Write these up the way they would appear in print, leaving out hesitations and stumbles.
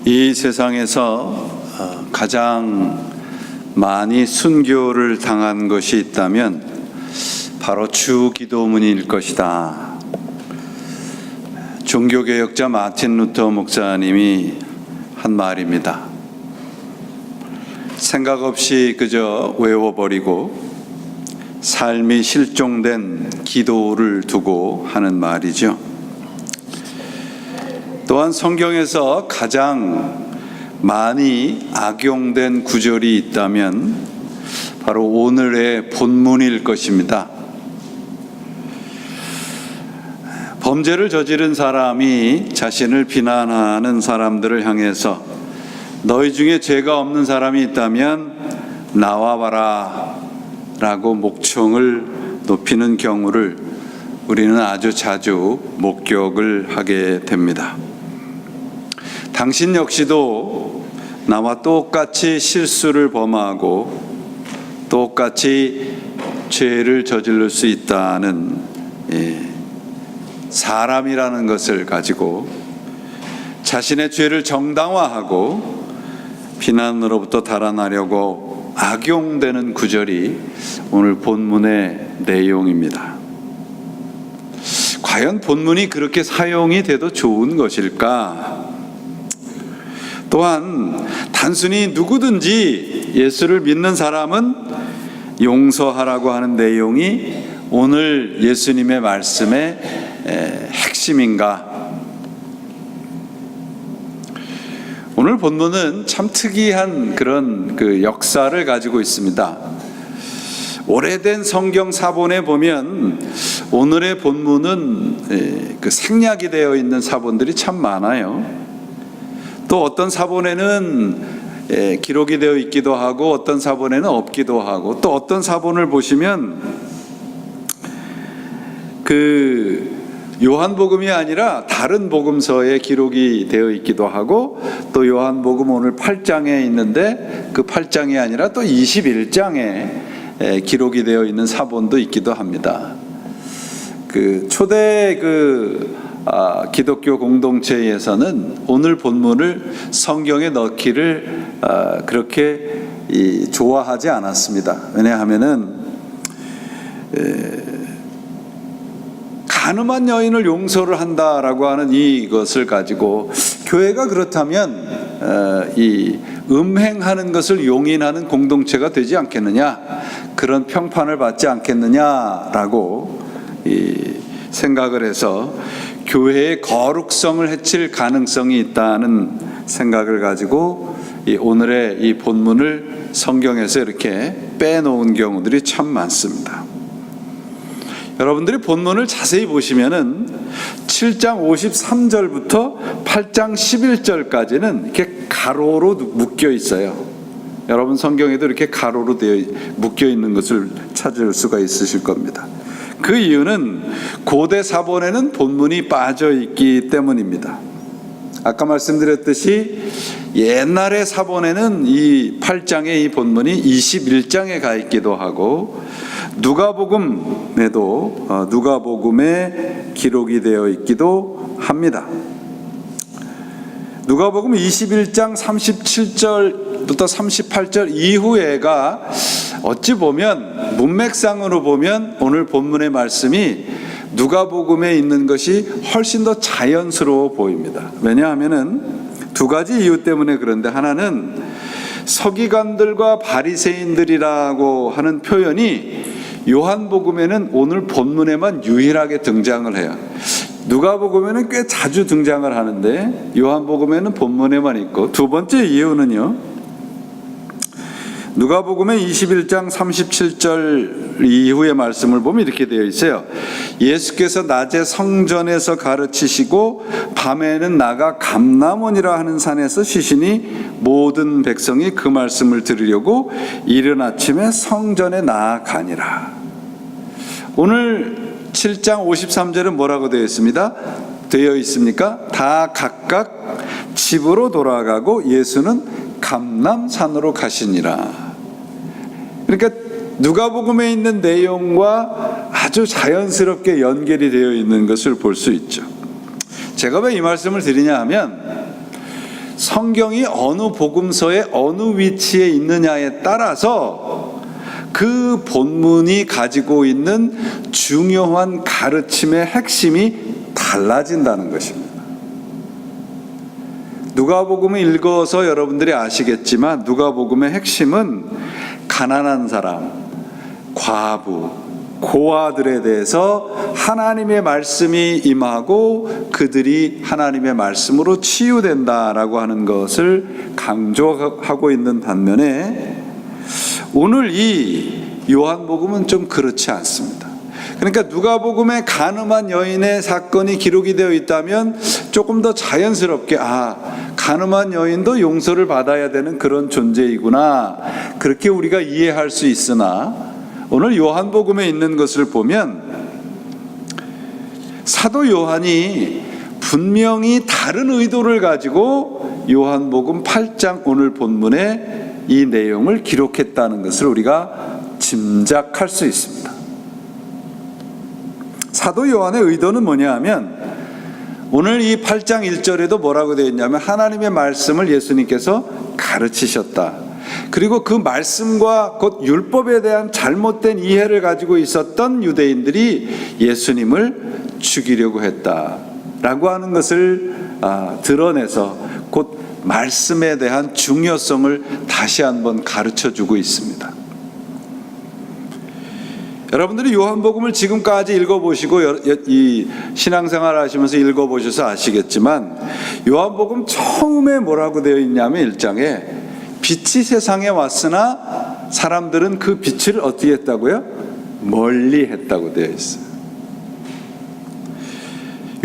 이 세상에서 가장 많이 순교를 당한 것이 있다면 바로 주기도문일 것이다. 종교개혁자 마틴 루터 목사님이 한 말입니다. 생각 없이 그저 외워버리고 삶이 실종된 기도를 두고 하는 말이죠. 또한 성경에서 가장 많이 악용된 구절이 있다면 바로 오늘의 본문일 것입니다. 범죄를 저지른 사람이 자신을 비난하는 사람들을 향해서 너희 중에 죄가 없는 사람이 있다면 나와봐라 라고 목청을 높이는 경우를 우리는 아주 자주 목격을 하게 됩니다. 당신 역시도 나와 똑같이 실수를 범하고 똑같이 죄를 저지를 수 있다는 사람이라는 것을 가지고 자신의 죄를 정당화하고 비난으로부터 달아나려고 악용되는 구절이 오늘 본문의 내용입니다. 과연 본문이 그렇게 사용이 돼도 좋은 것일까? 또한 단순히 누구든지 예수를 믿는 사람은 용서하라고 하는 내용이 오늘 예수님의 말씀의 핵심인가? 오늘 본문은 참 특이한 그런 역사를 가지고 있습니다. 오래된 성경 사본에 보면 오늘의 본문은 생략이 되어 있는 사본들이 참 많아요. 또 어떤 사본에는 기록이 되어 있기도 하고 어떤 사본에는 없기도 하고 또 어떤 사본을 보시면 요한복음이 아니라 다른 복음서에 기록이 되어 있기도 하고 또 요한복음 오늘 8장에 있는데 그 8장이 아니라 또 21장에 기록이 되어 있는 사본도 있기도 합니다. 초대 기독교 공동체에서는 오늘 본문을 성경에 넣기를 그렇게 좋아하지 않았습니다. 왜냐하면은 가늠한 여인을 용서를 한다라고 하는 이것을 가지고 교회가 그렇다면 이 음행하는 것을 용인하는 공동체가 되지 않겠느냐, 그런 평판을 받지 않겠느냐라고 생각을 해서 교회의 거룩성을 해칠 가능성이 있다는 생각을 가지고 오늘의 이 본문을 성경에서 이렇게 빼놓은 경우들이 참 많습니다. 여러분들이 본문을 자세히 보시면은 7장 53절부터 8장 11절까지는 이렇게 가로로 묶여 있어요. 여러분 성경에도 이렇게 가로로 묶여 있는 것을 찾을 수가 있으실 겁니다. 그 이유는 고대 사본에는 본문이 빠져 있기 때문입니다. 아까 말씀드렸듯이 옛날의 사본에는 이 8장의 이 본문이 21장에 가 있기도 하고 누가복음에 기록이 되어 있기도 합니다. 누가복음 21장 37절부터 38절 이후에가 어찌 보면 문맥상으로 보면 오늘 본문의 말씀이 누가복음에 있는 것이 훨씬 더 자연스러워 보입니다. 왜냐하면은 두 가지 이유 때문에 그런데, 하나는 서기관들과 바리새인들이라고 하는 표현이 요한복음에는 오늘 본문에만 유일하게 등장을 해요. 누가복음에는 꽤 자주 등장을 하는데 요한복음에는 본문에만 있고, 두 번째 이유는요, 누가복음의 21장 37절 이후의 말씀을 보면 이렇게 되어 있어요. 예수께서 낮에 성전에서 가르치시고 밤에는 나가 감람원이라 하는 산에서 쉬시니 모든 백성이 그 말씀을 들으려고 이른 아침에 성전에 나아가니라. 오늘 7장 53절은 뭐라고 되어 있습니까? 다 각각 집으로 돌아가고 예수는 감람산으로 가시니라. 그러니까 누가복음에 있는 내용과 아주 자연스럽게 연결이 되어 있는 것을 볼 수 있죠. 제가 왜 이 말씀을 드리냐 하면 성경이 어느 복음서의 어느 위치에 있느냐에 따라서 그 본문이 가지고 있는 중요한 가르침의 핵심이 달라진다는 것입니다. 누가복음을 읽어서 여러분들이 아시겠지만 누가복음의 핵심은 가난한 사람, 과부, 고아들에 대해서 하나님의 말씀이 임하고 그들이 하나님의 말씀으로 치유된다라고 하는 것을 강조하고 있는 반면에 오늘 이 요한복음은 좀 그렇지 않습니다. 그러니까 누가복음에 간음한 여인의 사건이 기록이 되어 있다면 조금 더 자연스럽게 간음한 여인도 용서를 받아야 되는 그런 존재이구나, 그렇게 우리가 이해할 수 있으나 오늘 요한복음에 있는 것을 보면 사도 요한이 분명히 다른 의도를 가지고 요한복음 8장 오늘 본문에 이 내용을 기록했다는 것을 우리가 짐작할 수 있습니다. 사도 요한의 의도는 뭐냐 하면 오늘 이 8장 1절에도 뭐라고 되어 있냐면 하나님의 말씀을 예수님께서 가르치셨다. 그리고 그 말씀과 곧 율법에 대한 잘못된 이해를 가지고 있었던 유대인들이 예수님을 죽이려고 했다라고 하는 것을 드러내서 곧 말씀에 대한 중요성을 다시 한번 가르쳐주고 있습니다. 여러분들이 요한복음을 지금까지 읽어보시고 이 신앙생활 하시면서 읽어보셔서 아시겠지만 요한복음 처음에 뭐라고 되어 있냐면 1장에 빛이 세상에 왔으나 사람들은 그 빛을 어떻게 했다고요? 멀리 했다고 되어 있어요.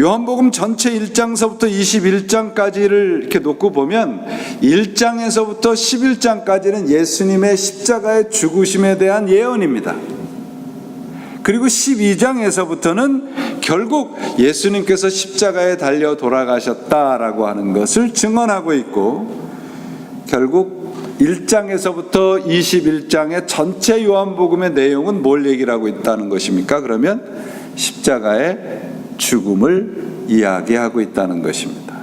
요한복음 전체 1장서부터 21장까지를 이렇게 놓고 보면 1장에서부터 11장까지는 예수님의 십자가의 죽으심에 대한 예언입니다. 그리고 12장에서부터는 결국 예수님께서 십자가에 달려 돌아가셨다라고 하는 것을 증언하고 있고, 결국 1장에서부터 21장의 전체 요한복음의 내용은 뭘 얘기를 하고 있다는 것입니까? 그러면 십자가의 죽음을 이야기하고 있다는 것입니다.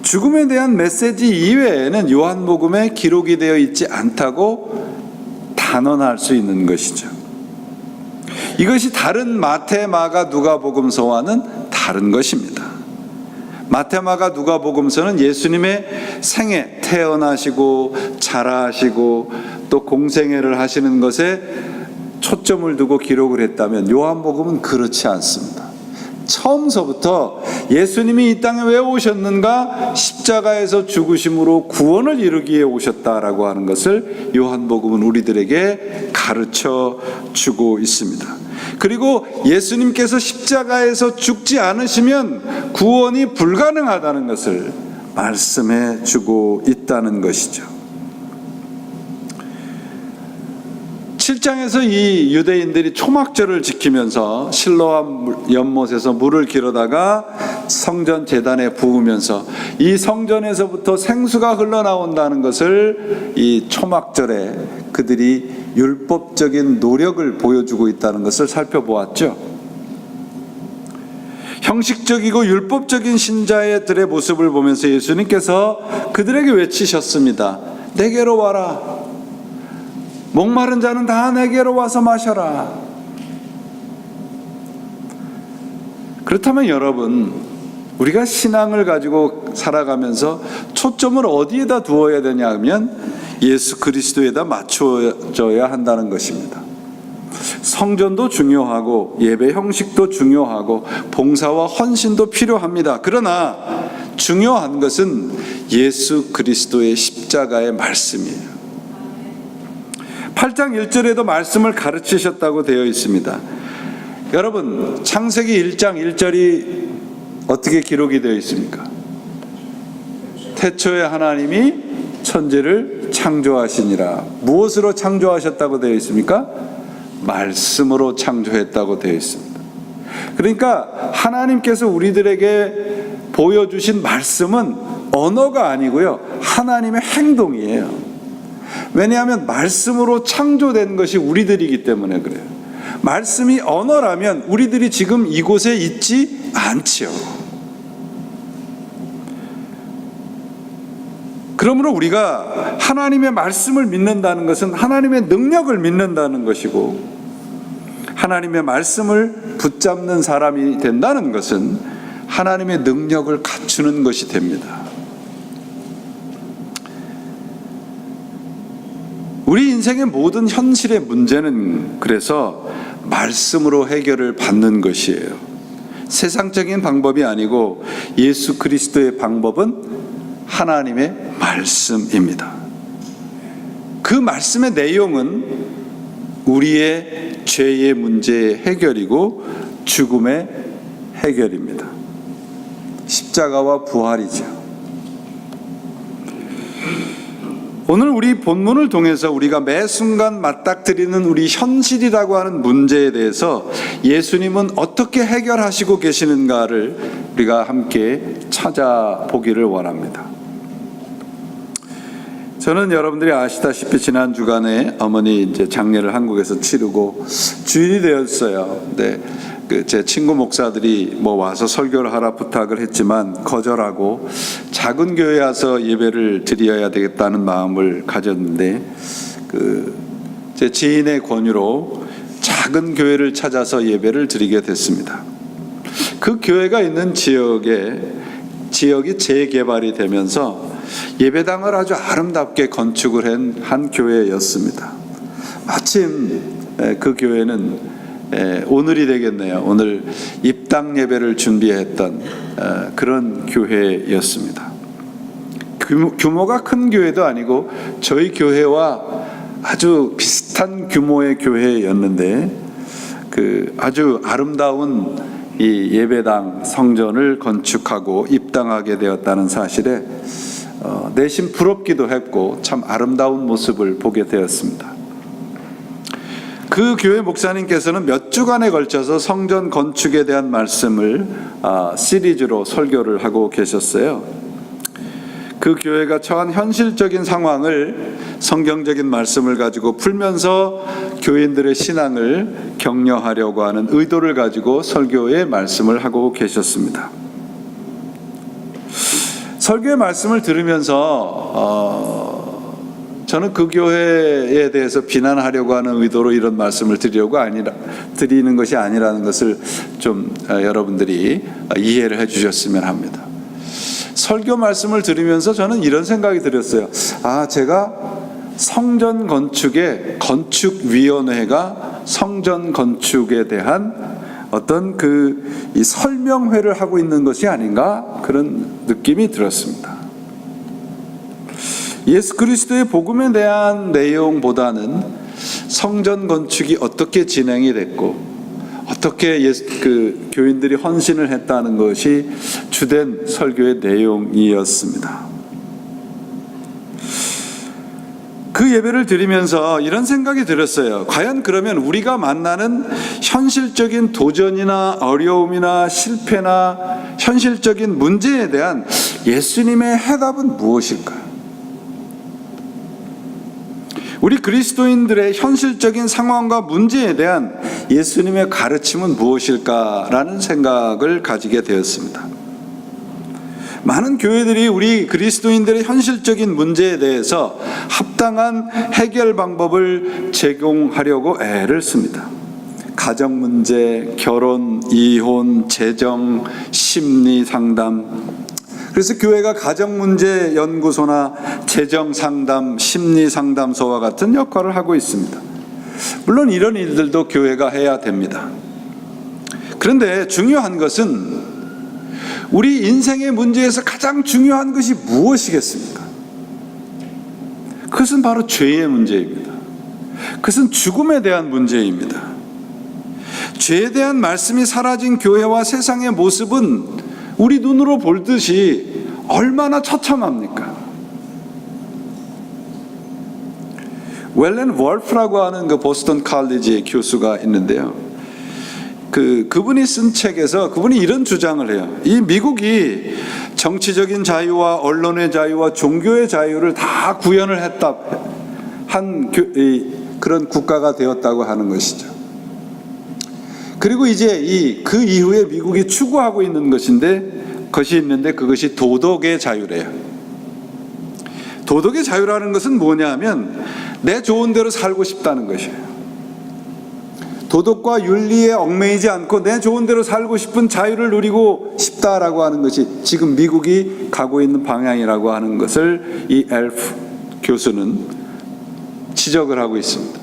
죽음에 대한 메시지 이외에는 요한복음에 기록이 되어 있지 않다고 단언할 수 있는 것이죠. 이것이 다른 마태, 마가, 누가복음서와는 다른 것입니다. 마태, 마가, 누가복음서는 예수님의 생애, 태어나시고 자라시고 또 공생애를 하시는 것에 초점을 두고 기록을 했다면 요한복음은 그렇지 않습니다. 처음서부터 예수님이 이 땅에 왜 오셨는가? 십자가에서 죽으심으로 구원을 이루기 위해 오셨다라고 하는 것을 요한복음은 우리들에게 가르쳐 주고 있습니다. 그리고 예수님께서 십자가에서 죽지 않으시면 구원이 불가능하다는 것을 말씀해 주고 있다는 것이죠. 7장에서 이 유대인들이 초막절을 지키면서 실로암 연못에서 물을 길어다가 성전 제단에 부으면서 이 성전에서부터 생수가 흘러나온다는 것을 이 초막절에 그들이 율법적인 노력을 보여주고 있다는 것을 살펴보았죠. 형식적이고 율법적인 신자들의 모습을 보면서 예수님께서 그들에게 외치셨습니다. 내게로 와라. 목마른 자는 다 내게로 와서 마셔라. 그렇다면 여러분, 우리가 신앙을 가지고 살아가면서 초점을 어디에다 두어야 되냐 하면 예수 그리스도에다 맞춰져야 한다는 것입니다. 성전도 중요하고 예배 형식도 중요하고 봉사와 헌신도 필요합니다. 그러나 중요한 것은 예수 그리스도의 십자가의 말씀이에요. 8장 1절에도 말씀을 가르치셨다고 되어 있습니다. 여러분, 창세기 1장 1절이 어떻게 기록이 되어 있습니까? 태초에 하나님이 천지를 창조하시니라. 무엇으로 창조하셨다고 되어 있습니까? 말씀으로 창조했다고 되어 있습니다. 그러니까 하나님께서 우리들에게 보여주신 말씀은 언어가 아니고요, 하나님의 행동이에요. 왜냐하면 말씀으로 창조된 것이 우리들이기 때문에 그래요. 말씀이 언어라면 우리들이 지금 이곳에 있지 않지요. 그러므로 우리가 하나님의 말씀을 믿는다는 것은 하나님의 능력을 믿는다는 것이고, 하나님의 말씀을 붙잡는 사람이 된다는 것은 하나님의 능력을 갖추는 것이 됩니다. 우리 인생의 모든 현실의 문제는 그래서 말씀으로 해결을 받는 것이에요. 세상적인 방법이 아니고 예수 그리스도의 방법은 하나님의 말씀입니다. 그 말씀의 내용은 우리의 죄의 문제의 해결이고 죽음의 해결입니다. 십자가와 부활이죠. 오늘 우리 본문을 통해서 우리가 매 순간 맞닥뜨리는 우리 현실이라고 하는 문제에 대해서 예수님은 어떻게 해결하시고 계시는가를 우리가 함께 찾아보기를 원합니다. 저는 여러분들이 아시다시피 지난 주간에 어머니 이제 장례를 한국에서 치르고 주일이 되었어요. 네. 제 친구 목사들이 와서 설교를 하라 부탁을 했지만 거절하고 작은 교회에 와서 예배를 드려야 되겠다는 마음을 가졌는데 제 지인의 권유로 작은 교회를 찾아서 예배를 드리게 됐습니다. 그 교회가 있는 지역이 재개발이 되면서 예배당을 아주 아름답게 건축을 한 교회였습니다. 마침 그 교회는 오늘이 되겠네요. 오늘 입당 예배를 준비했던 그런 교회였습니다. 규모가 큰 교회도 아니고 저희 교회와 아주 비슷한 규모의 교회였는데 아주 아름다운 이 예배당 성전을 건축하고 입당하게 되었다는 사실에 내심 부럽기도 했고 참 아름다운 모습을 보게 되었습니다. 그 교회 목사님께서는 몇 주간에 걸쳐서 성전 건축에 대한 말씀을 시리즈로 설교를 하고 계셨어요. 그 교회가 처한 현실적인 상황을 성경적인 말씀을 가지고 풀면서 교인들의 신앙을 격려하려고 하는 의도를 가지고 설교의 말씀을 하고 계셨습니다. 설교의 말씀을 들으면서 저는 그 교회에 대해서 비난하려고 하는 의도로 이런 말씀을 드리는 것이 아니라는 것을 좀 여러분들이 이해를 해주셨으면 합니다. 설교 말씀을 들으면서 저는 이런 생각이 들었어요. 제가 성전 건축의 건축위원회가 성전 건축에 대한 어떤 이 설명회를 하고 있는 것이 아닌가 그런 느낌이 들었습니다. 예수 그리스도의 복음에 대한 내용보다는 성전 건축이 어떻게 진행이 됐고 어떻게 교인들이 헌신을 했다는 것이 주된 설교의 내용이었습니다. 그 예배를 드리면서 이런 생각이 들었어요. 과연 그러면 우리가 만나는 현실적인 도전이나 어려움이나 실패나 현실적인 문제에 대한 예수님의 해답은 무엇일까요? 우리 그리스도인들의 현실적인 상황과 문제에 대한 예수님의 가르침은 무엇일까라는 생각을 가지게 되었습니다. 많은 교회들이 우리 그리스도인들의 현실적인 문제에 대해서 합당한 해결 방법을 제공하려고 애를 씁니다. 가정 문제, 결혼, 이혼, 재정, 심리 상담. 그래서 교회가 가정문제연구소나 재정상담, 심리상담소와 같은 역할을 하고 있습니다. 물론 이런 일들도 교회가 해야 됩니다. 그런데 중요한 것은 우리 인생의 문제에서 가장 중요한 것이 무엇이겠습니까? 그것은 바로 죄의 문제입니다. 그것은 죽음에 대한 문제입니다. 죄에 대한 말씀이 사라진 교회와 세상의 모습은 우리 눈으로 볼 듯이 얼마나 처참합니까? 웰렌 월프라고 하는 보스턴 칼리지의 교수가 있는데요. 그분이 쓴 책에서 그분이 이런 주장을 해요. 이 미국이 정치적인 자유와 언론의 자유와 종교의 자유를 다 구현을 한 그런 국가가 되었다고 하는 것이죠. 그리고 이제 그 이후에 미국이 추구하고 있는 것이 있는데 그것이 도덕의 자유래요. 도덕의 자유라는 것은 뭐냐 하면 내 좋은 대로 살고 싶다는 것이에요. 도덕과 윤리에 얽매이지 않고 내 좋은 대로 살고 싶은 자유를 누리고 싶다라고 하는 것이 지금 미국이 가고 있는 방향이라고 하는 것을 이 엘프 교수는 지적을 하고 있습니다.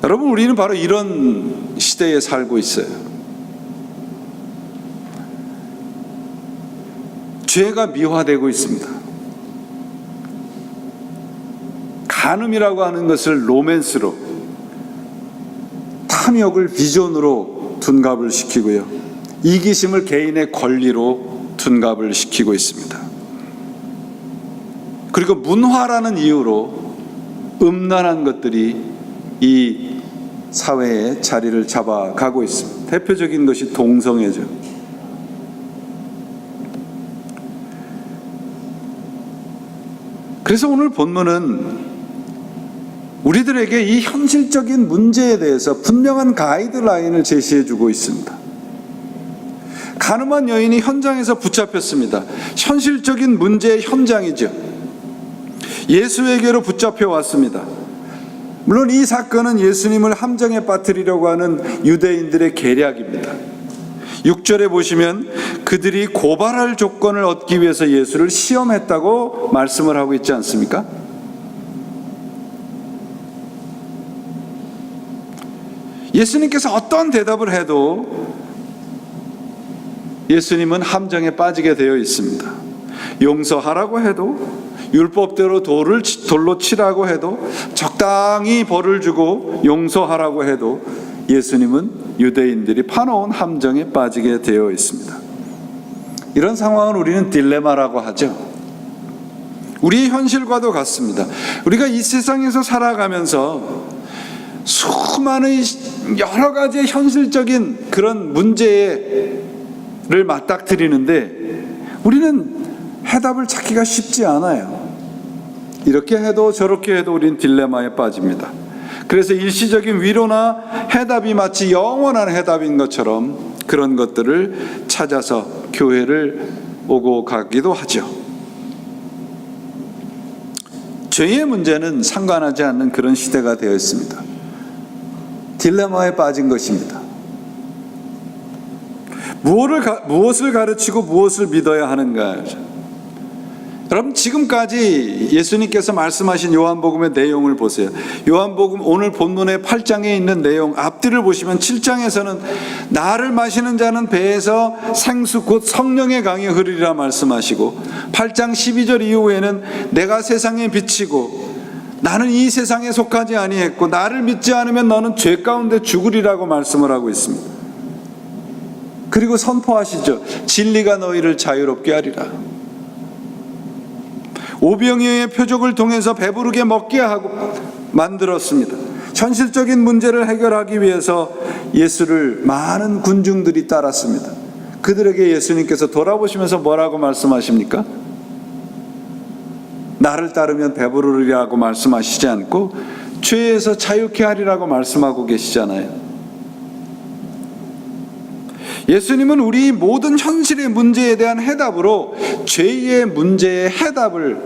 여러분, 우리는 바로 이런 시대에 살고 있어요. 죄가 미화되고 있습니다. 간음이라고 하는 것을 로맨스로, 탐욕을 비전으로 둔갑을 시키고요, 이기심을 개인의 권리로 둔갑을 시키고 있습니다. 그리고 문화라는 이유로 음란한 것들이 이 사회에 자리를 잡아가고 있습니다. 대표적인 것이 동성애죠. 그래서 오늘 본문은 우리들에게 이 현실적인 문제에 대해서 분명한 가이드라인을 제시해주고 있습니다. 간음한 여인이 현장에서 붙잡혔습니다. 현실적인 문제의 현장이죠. 예수에게로 붙잡혀 왔습니다. 물론 이 사건은 예수님을 함정에 빠뜨리려고 하는 유대인들의 계략입니다. 6절에 보시면 그들이 고발할 조건을 얻기 위해서 예수를 시험했다고 말씀을 하고 있지 않습니까? 예수님께서 어떤 대답을 해도 예수님은 함정에 빠지게 되어 있습니다. 용서하라고 해도, 율법대로 돌로 치라고 해도, 적당히 벌을 주고 용서하라고 해도 예수님은 유대인들이 파놓은 함정에 빠지게 되어 있습니다. 이런 상황을 우리는 딜레마라고 하죠. 우리의 현실과도 같습니다. 우리가 이 세상에서 살아가면서 수많은 여러 가지의 현실적인 그런 문제를 맞닥뜨리는데 우리는 해답을 찾기가 쉽지 않아요. 이렇게 해도 저렇게 해도 우리는 딜레마에 빠집니다. 그래서 일시적인 위로나 해답이 마치 영원한 해답인 것처럼 그런 것들을 찾아서 교회를 오고 가기도 하죠. 죄의 문제는 상관하지 않는 그런 시대가 되어 있습니다. 딜레마에 빠진 것입니다. 무엇을 가르치고 무엇을 믿어야 하는가? 여러분, 지금까지 예수님께서 말씀하신 요한복음의 내용을 보세요. 요한복음 오늘 본문의 8장에 있는 내용 앞뒤를 보시면 7장에서는 나를 마시는 자는 배에서 생수 곧 성령의 강이 흐르리라 말씀하시고, 8장 12절 이후에는 내가 세상의 빛이고 나는 이 세상에 속하지 아니했고 나를 믿지 않으면 너는 죄 가운데 죽으리라고 말씀을 하고 있습니다. 그리고 선포하시죠. 진리가 너희를 자유롭게 하리라. 오병이어의 표적을 통해서 배부르게 먹게 하고 만들었습니다. 현실적인 문제를 해결하기 위해서 예수를 많은 군중들이 따랐습니다. 그들에게 예수님께서 돌아보시면서 뭐라고 말씀하십니까? 나를 따르면 배부르리라고 말씀하시지 않고 죄에서 자유케 하리라고 말씀하고 계시잖아요. 예수님은 우리 모든 현실의 문제에 대한 해답으로 죄의 문제의 해답을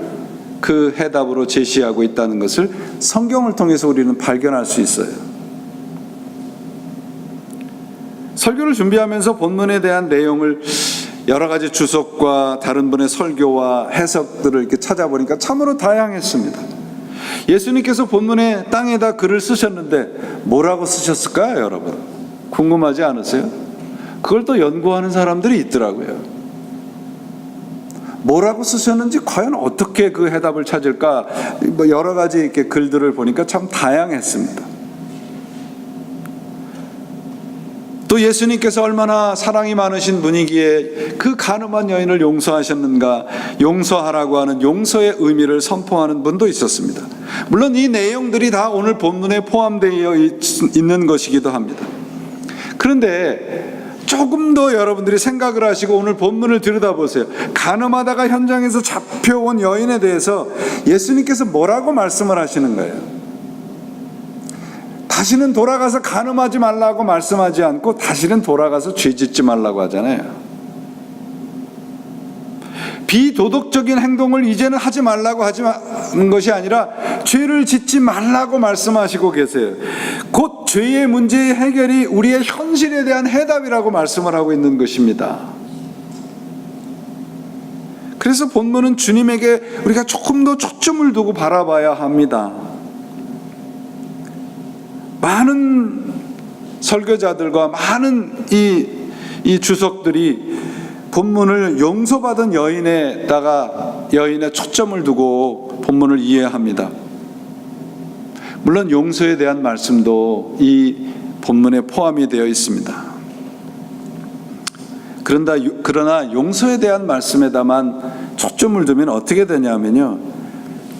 그 해답으로 제시하고 있다는 것을 성경을 통해서 우리는 발견할 수 있어요. 설교를 준비하면서 본문에 대한 내용을 여러 가지 주석과 다른 분의 설교와 해석들을 이렇게 찾아보니까 참으로 다양했습니다. 예수님께서 본문에 땅에다 글을 쓰셨는데 뭐라고 쓰셨을까요, 여러분? 궁금하지 않으세요? 그걸 또 연구하는 사람들이 있더라고요. 뭐라고 쓰셨는지 과연 어떻게 그 해답을 찾을까? 여러 가지 이렇게 글들을 보니까 참 다양했습니다. 또 예수님께서 얼마나 사랑이 많으신 분이기에 그 간음한 여인을 용서하셨는가, 용서하라고 하는 용서의 의미를 선포하는 분도 있었습니다. 물론 이 내용들이 다 오늘 본문에 포함되어 있는 것이기도 합니다. 그런데 조금 더 여러분들이 생각을 하시고 오늘 본문을 들여다보세요. 간음하다가 현장에서 잡혀온 여인에 대해서 예수님께서 뭐라고 말씀을 하시는 거예요? 다시는 돌아가서 간음하지 말라고 말씀하지 않고 다시는 돌아가서 죄 짓지 말라고 하잖아요. 비도덕적인 행동을 이제는 하지 말라고 하는 것이 아니라 죄를 짓지 말라고 말씀하시고 계세요. 곧 죄의 문제의 해결이 우리의 현실에 대한 해답이라고 말씀을 하고 있는 것입니다. 그래서 본문은 주님에게 우리가 조금 더 초점을 두고 바라봐야 합니다. 많은 설교자들과 많은 이 주석들이 본문을 용서받은 여인의 초점을 두고 본문을 이해합니다. 물론 용서에 대한 말씀도 이 본문에 포함이 되어 있습니다. 그러나 용서에 대한 말씀에다만 초점을 두면 어떻게 되냐면요,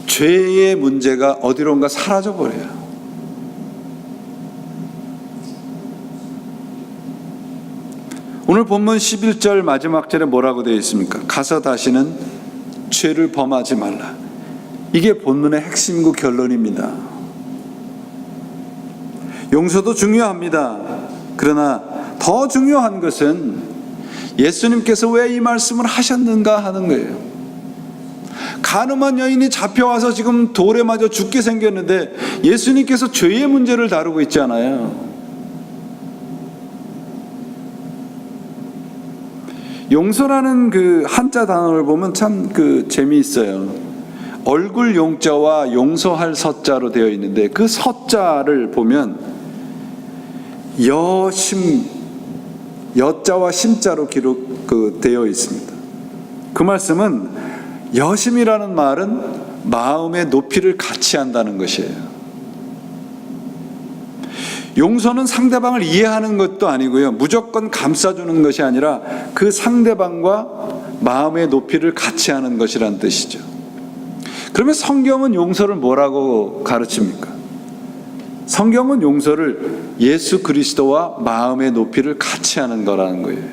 죄의 문제가 어디론가 사라져 버려요. 오늘 본문 11절 마지막 절에 뭐라고 되어 있습니까? 가서 다시는 죄를 범하지 말라. 이게 본문의 핵심이고 결론입니다. 용서도 중요합니다. 그러나 더 중요한 것은 예수님께서 왜 이 말씀을 하셨는가 하는 거예요. 간음한 여인이 잡혀와서 지금 돌에 맞아 죽게 생겼는데 예수님께서 죄의 문제를 다루고 있잖아요. 용서라는 그 한자 단어를 보면 참 재미있어요. 얼굴 용자와 용서할 서자로 되어 있는데 그 서자를 보면 여자와 심자로 되어 있습니다. 그 말씀은 여심이라는 말은 마음의 높이를 같이 한다는 것이에요. 용서는 상대방을 이해하는 것도 아니고요, 무조건 감싸주는 것이 아니라 그 상대방과 마음의 높이를 같이 하는 것이란 뜻이죠. 그러면 성경은 용서를 뭐라고 가르칩니까? 성경은 용서를 예수 그리스도와 마음의 높이를 같이 하는 거라는 거예요.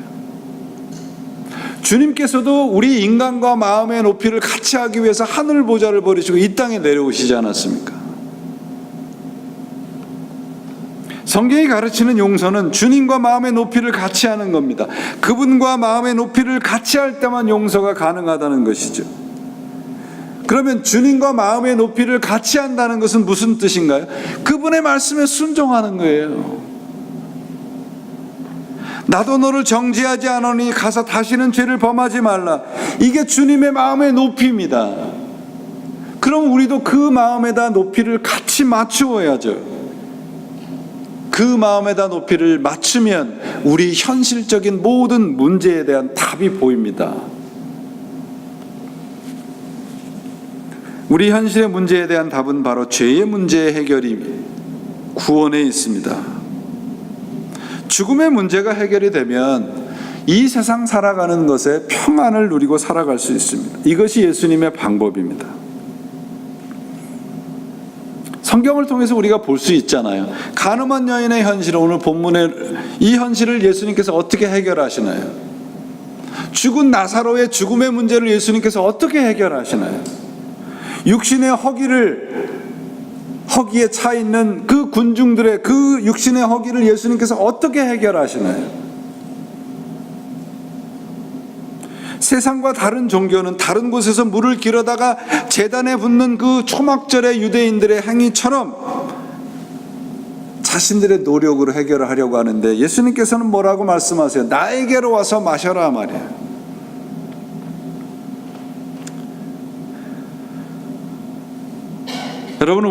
주님께서도 우리 인간과 마음의 높이를 같이 하기 위해서 하늘 보좌를 버리시고 이 땅에 내려오시지 않았습니까? 성경이 가르치는 용서는 주님과 마음의 높이를 같이 하는 겁니다. 그분과 마음의 높이를 같이 할 때만 용서가 가능하다는 것이죠. 그러면 주님과 마음의 높이를 같이 한다는 것은 무슨 뜻인가요? 그분의 말씀에 순종하는 거예요. 나도 너를 정죄하지 않으니 가서 다시는 죄를 범하지 말라. 이게 주님의 마음의 높이입니다. 그럼 우리도 그 마음에다 높이를 같이 맞추어야죠. 그 마음에다 높이를 맞추면 우리 현실적인 모든 문제에 대한 답이 보입니다. 우리 현실의 문제에 대한 답은 바로 죄의 문제의 해결이 구원에 있습니다. 죽음의 문제가 해결이 되면 이 세상 살아가는 것에 평안을 누리고 살아갈 수 있습니다. 이것이 예수님의 방법입니다. 성경을 통해서 우리가 볼 수 있잖아요. 간음한 여인의 현실을, 오늘 본문에 이 현실을 예수님께서 어떻게 해결하시나요? 죽은 나사로의 죽음의 문제를 예수님께서 어떻게 해결하시나요? 육신의 허기에 차 있는 그 군중들의 그 육신의 허기를 예수님께서 어떻게 해결하시나요? 세상과 다른 종교는 다른 곳에서 물을 길어다가 제단에 붓는 그 초막절의 유대인들의 행위처럼 자신들의 노력으로 해결을 하려고 하는데 예수님께서는 뭐라고 말씀하세요? 나에게로 와서 마셔라 말이에요. 여러분,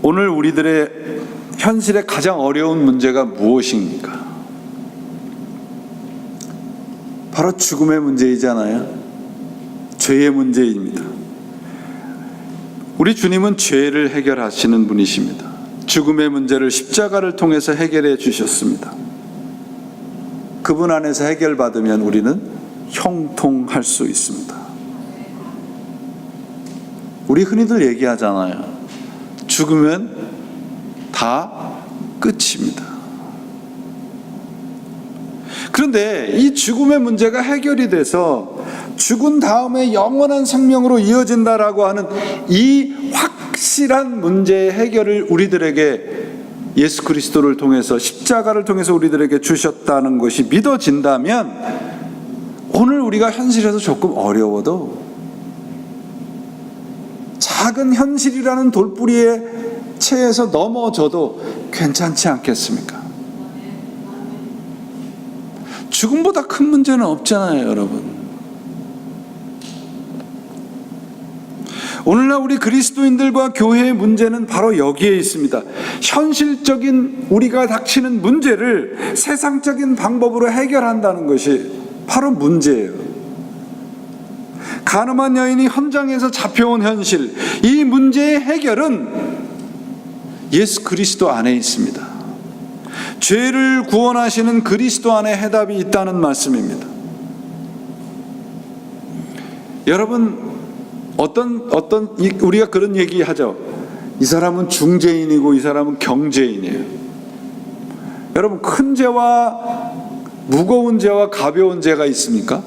오늘 우리들의 현실의 가장 어려운 문제가 무엇입니까? 바로 죽음의 문제이잖아요. 죄의 문제입니다. 우리 주님은 죄를 해결하시는 분이십니다. 죽음의 문제를 십자가를 통해서 해결해 주셨습니다. 그분 안에서 해결받으면 우리는 형통할 수 있습니다. 우리 흔히들 얘기하잖아요. 죽으면 다 끝입니다. 그런데 이 죽음의 문제가 해결이 돼서 죽은 다음에 영원한 생명으로 이어진다라고 하는 이 확실한 문제의 해결을 우리들에게 예수 그리스도를 통해서, 십자가를 통해서 우리들에게 주셨다는 것이 믿어진다면 오늘 우리가 현실에서 조금 어려워도 작은 현실이라는 돌뿌리에 채에서 넘어져도 괜찮지 않겠습니까? 죽음보다 큰 문제는 없잖아요, 여러분. 오늘날 우리 그리스도인들과 교회의 문제는 바로 여기에 있습니다. 현실적인 우리가 닥치는 문제를 세상적인 방법으로 해결한다는 것이 바로 문제예요. 가늠한 여인이 현장에서 잡혀온 현실, 이 문제의 해결은 예수 그리스도 안에 있습니다. 죄를 구원하시는 그리스도 안에 해답이 있다는 말씀입니다. 여러분, 우리가 그런 얘기 하죠. 이 사람은 중죄인이고 이 사람은 경죄인이에요. 여러분, 큰 죄와 무거운 죄와 가벼운 죄가 있습니까?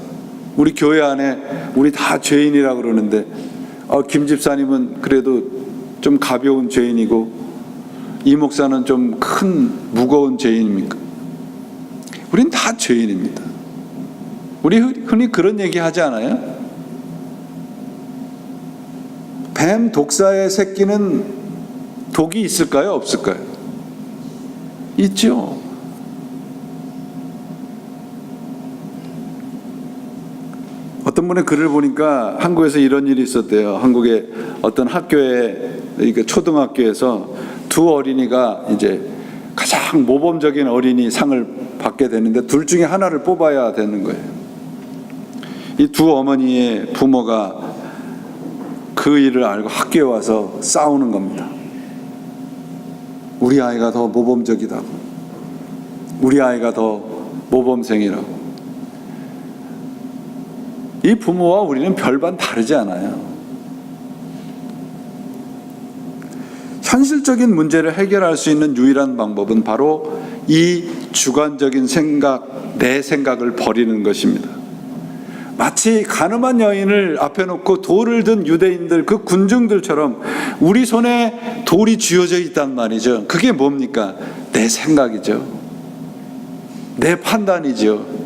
우리 교회 안에 우리 다 죄인이라 그러는데 김 집사님은 그래도 좀 가벼운 죄인이고 이 목사는 좀 큰 무거운 죄인입니까? 우린 다 죄인입니다. 우리 흔히 그런 얘기 하지 않아요? 뱀 독사의 새끼는 독이 있을까요? 없을까요? 있죠. 어떤 분의 글을 보니까 한국에서 이런 일이 있었대요. 한국의 어떤 학교에, 초등학교에서 두 어린이가 이제 가장 모범적인 어린이 상을 받게 되는데 둘 중에 하나를 뽑아야 되는 거예요. 이 두 어머니의 부모가 그 일을 알고 학교에 와서 싸우는 겁니다. 우리 아이가 더 모범적이다고, 우리 아이가 더 모범생이라고. 이 부모와 우리는 별반 다르지 않아요. 현실적인 문제를 해결할 수 있는 유일한 방법은 바로 이 주관적인 생각, 내 생각을 버리는 것입니다. 마치 가늠한 여인을 앞에 놓고 돌을 든 유대인들, 그 군중들처럼 우리 손에 돌이 쥐어져 있단 말이죠. 그게 뭡니까? 내 생각이죠. 내 판단이죠.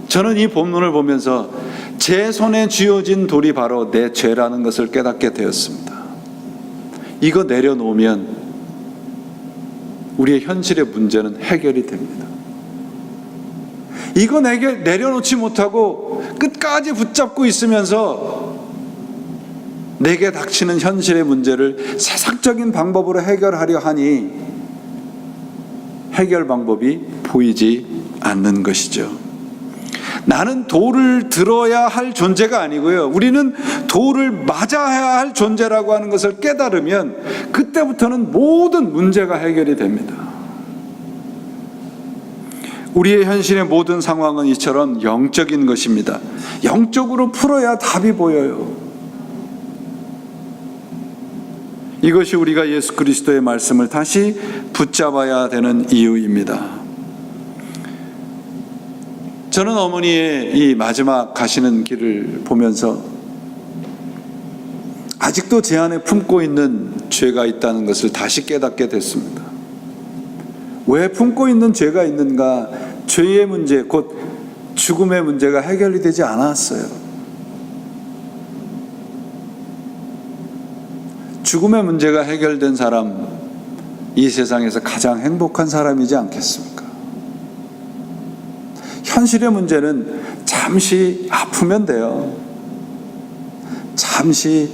저는 이 본문을 보면서 제 손에 쥐어진 돌이 바로 내 죄라는 것을 깨닫게 되었습니다. 이거 내려놓으면 우리의 현실의 문제는 해결이 됩니다. 이거 내려놓지 못하고 끝까지 붙잡고 있으면서 내게 닥치는 현실의 문제를 세상적인 방법으로 해결하려 하니 해결 방법이 보이지 않는 것이죠. 나는 돌을 들어야 할 존재가 아니고요, 우리는 돌을 맞아야 할 존재라고 하는 것을 깨달으면 그때부터는 모든 문제가 해결이 됩니다. 우리의 현실의 모든 상황은 이처럼 영적인 것입니다. 영적으로 풀어야 답이 보여요. 이것이 우리가 예수 그리스도의 말씀을 다시 붙잡아야 되는 이유입니다. 저는 어머니의 이 마지막 가시는 길을 보면서 아직도 제 안에 품고 있는 죄가 있다는 것을 다시 깨닫게 됐습니다. 왜 품고 있는 죄가 있는가? 죄의 문제, 곧 죽음의 문제가 해결이 되지 않았어요. 죽음의 문제가 해결된 사람, 이 세상에서 가장 행복한 사람이지 않겠습니까? 현실의 문제는 잠시 아프면 돼요. 잠시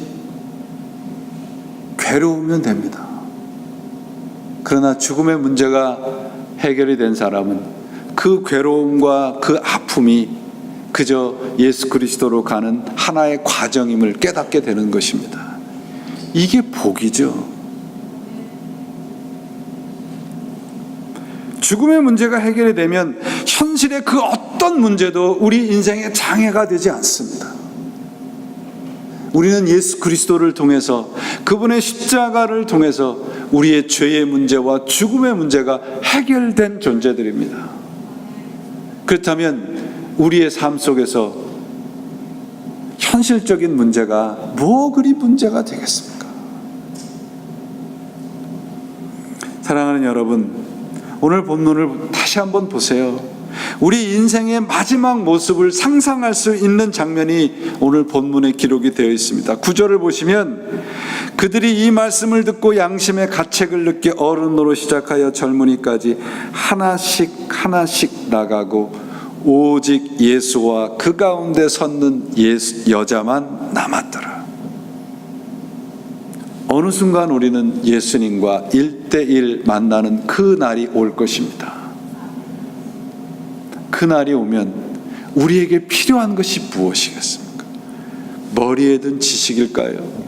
괴로우면 됩니다. 그러나 죽음의 문제가 해결이 된 사람은 그 괴로움과 그 아픔이 그저 예수 그리스도로 가는 하나의 과정임을 깨닫게 되는 것입니다. 이게 복이죠. 죽음의 문제가 해결이 되면 현실의 그 어떤 문제도 우리 인생의 장애가 되지 않습니다. 우리는 예수 그리스도를 통해서, 그분의 십자가를 통해서 우리의 죄의 문제와 죽음의 문제가 해결된 존재들입니다. 그렇다면 우리의 삶 속에서 현실적인 문제가 뭐 그리 문제가 되겠습니까? 사랑하는 여러분, 오늘 본문을 다시 한번 보세요. 우리 인생의 마지막 모습을 상상할 수 있는 장면이 오늘 본문에 기록이 되어 있습니다. 9절을 보시면 그들이 이 말씀을 듣고 양심의 가책을 느끼 어른으로 시작하여 젊은이까지 하나씩 나가고 오직 예수와 그 가운데 섰는 여자만 남았더라. 어느 순간 우리는 예수님과 1대1 만나는 그 날이 올 것입니다. 그 날이 오면 우리에게 필요한 것이 무엇이겠습니까? 머리에 든 지식일까요?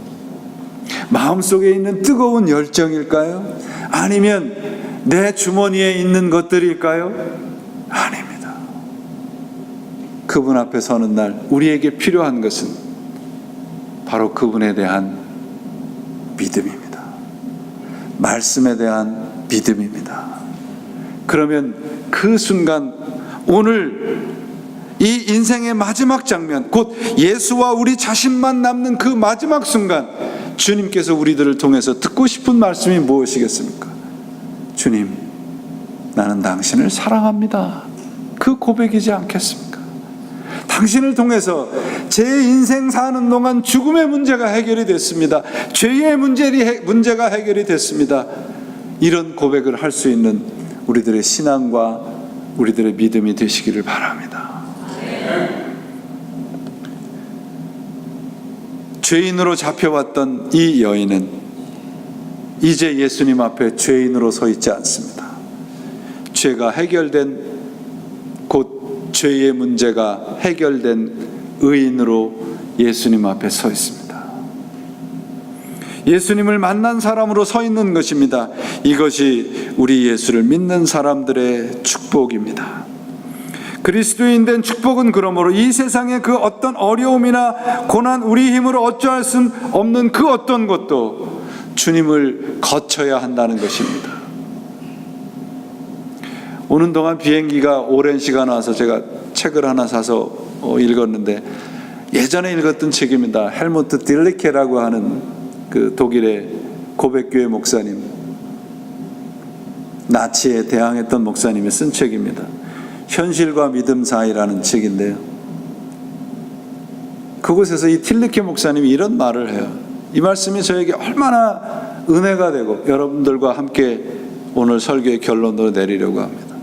마음속에 있는 뜨거운 열정일까요? 아니면 내 주머니에 있는 것들일까요? 아닙니다. 그분 앞에 서는 날 우리에게 필요한 것은 바로 그분에 대한 믿음입니다. 말씀에 대한 믿음입니다. 그러면 그 순간 오늘 이 인생의 마지막 장면, 곧 예수와 우리 자신만 남는 그 마지막 순간, 주님께서 우리들을 통해서 듣고 싶은 말씀이 무엇이겠습니까? 주님, 나는 당신을 사랑합니다. 그 고백이지 않겠습니까? 당신을 통해서 제 인생 사는 동안 죽음의 문제가 해결이 됐습니다. 죄의 문제가 해결이 됐습니다. 이런 고백을 할 수 있는 우리들의 신앙과 우리들의 믿음이 되시기를 바랍니다. 죄인으로 잡혀왔던 이 여인은 이제 예수님 앞에 죄인으로 서 있지 않습니다. 죄가 해결된, 곧 죄의 문제가 해결된 의인으로 예수님 앞에 서 있습니다. 예수님을 만난 사람으로 서 있는 것입니다. 이것이 우리 예수를 믿는 사람들의 축복입니다. 그리스도인 된 축복은 그러므로 이 세상의 그 어떤 어려움이나 고난, 우리 힘으로 어찌할 수 없는 그 어떤 것도 주님을 거쳐야 한다는 것입니다. 오는 동안 비행기가 오랜 시간 와서 제가 책을 하나 사서 읽었는데, 예전에 읽었던 책입니다. 헬무트 딜리케라고 하는 그 독일의 고백교회 목사님, 나치에 대항했던 목사님이 쓴 책입니다. 현실과 믿음 사이라는 책인데요, 그곳에서 이 틸리케 목사님이 이런 말을 해요. 이 말씀이 저에게 얼마나 은혜가 되고 여러분들과 함께 오늘 설교의 결론으로 내리려고 합니다.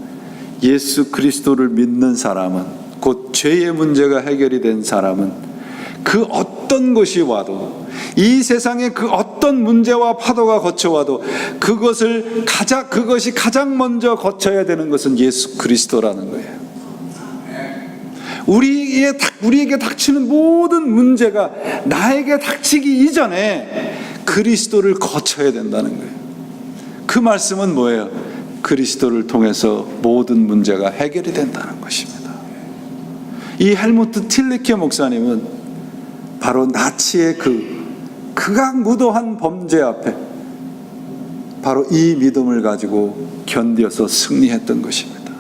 예수 그리스도를 믿는 사람은, 곧 죄의 문제가 해결이 된 사람은 그 어떤 것이 와도, 이 세상의 그 어떤 문제와 파도가 거쳐와도 그것이 가장 먼저 거쳐야 되는 것은 예수 그리스도라는 거예요. 우리에게 닥치는 모든 문제가 나에게 닥치기 이전에 그리스도를 거쳐야 된다는 거예요. 그 말씀은 뭐예요? 그리스도를 통해서 모든 문제가 해결이 된다는 것입니다. 이 헬무트 틸리케 목사님은 바로 나치의 극악무도한 범죄 앞에 바로 이 믿음을 가지고 견뎌서 승리했던 것입니다.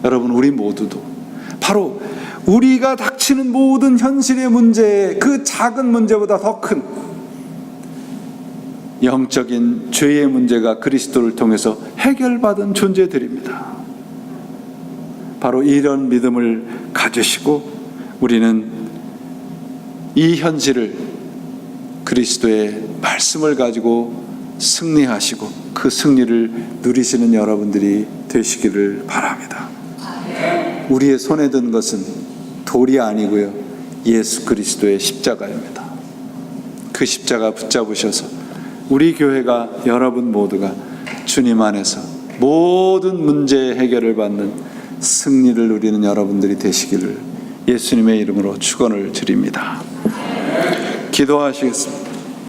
여러분, 우리 모두도 바로 우리가 닥치는 모든 현실의 문제에 그 작은 문제보다 더 큰 영적인 죄의 문제가 그리스도를 통해서 해결받은 존재들입니다. 바로 이런 믿음을 가지시고 우리는 이 현실을 그리스도의 말씀을 가지고 승리하시고 그 승리를 누리시는 여러분들이 되시기를 바랍니다. 우리의 손에 든 것은 돌이 아니고요, 예수 그리스도의 십자가입니다. 그 십자가 붙잡으셔서 우리 교회가, 여러분 모두가 주님 안에서 모든 문제의 해결을 받는 승리를 누리는 여러분들이 되시기를 예수님의 이름으로 축원을 드립니다. 기도하시겠습니다.